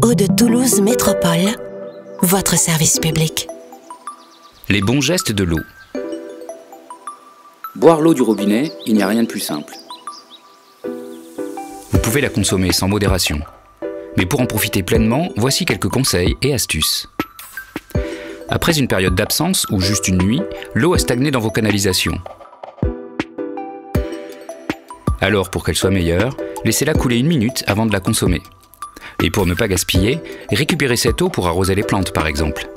Eau de Toulouse Métropole, votre service public. Les bons gestes de l'eau. Boire l'eau du robinet, il n'y a rien de plus simple. Vous pouvez la consommer sans modération. Mais pour en profiter pleinement, voici quelques conseils et astuces. Après une période d'absence ou juste une nuit, l'eau a stagné dans vos canalisations. Alors, pour qu'elle soit meilleure, laissez-la couler 1 minute avant de la consommer. Et pour ne pas gaspiller, récupérez cette eau pour arroser les plantes, par exemple.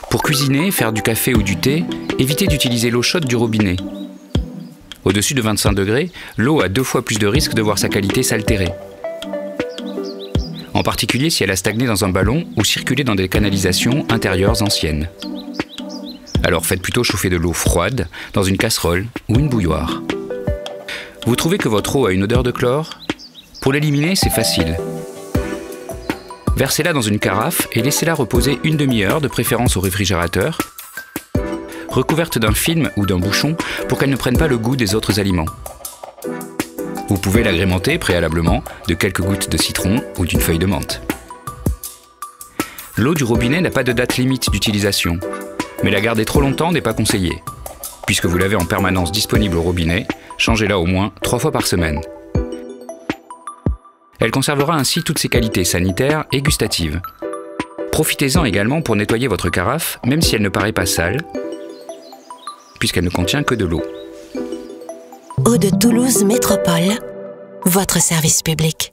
Pour cuisiner, faire du café ou du thé, évitez d'utiliser l'eau chaude du robinet. Au-dessus de 25 degrés, l'eau a 2 fois plus de risque de voir sa qualité s'altérer. En particulier si elle a stagné dans un ballon ou circulé dans des canalisations intérieures anciennes. Alors faites plutôt chauffer de l'eau froide dans une casserole ou une bouilloire. Vous trouvez que votre eau a une odeur de chlore? Pour l'éliminer, c'est facile. Versez-la dans une carafe et laissez-la reposer 1 demi-heure, de préférence au réfrigérateur, recouverte d'un film ou d'un bouchon pour qu'elle ne prenne pas le goût des autres aliments. Vous pouvez l'agrémenter préalablement de quelques gouttes de citron ou d'une feuille de menthe. L'eau du robinet n'a pas de date limite d'utilisation, mais la garder trop longtemps n'est pas conseillé. Puisque vous l'avez en permanence disponible au robinet, changez-la au moins 3 fois par semaine. Elle conservera ainsi toutes ses qualités sanitaires et gustatives. Profitez-en également pour nettoyer votre carafe, même si elle ne paraît pas sale, puisqu'elle ne contient que de l'eau. Eau de Toulouse Métropole, votre service public.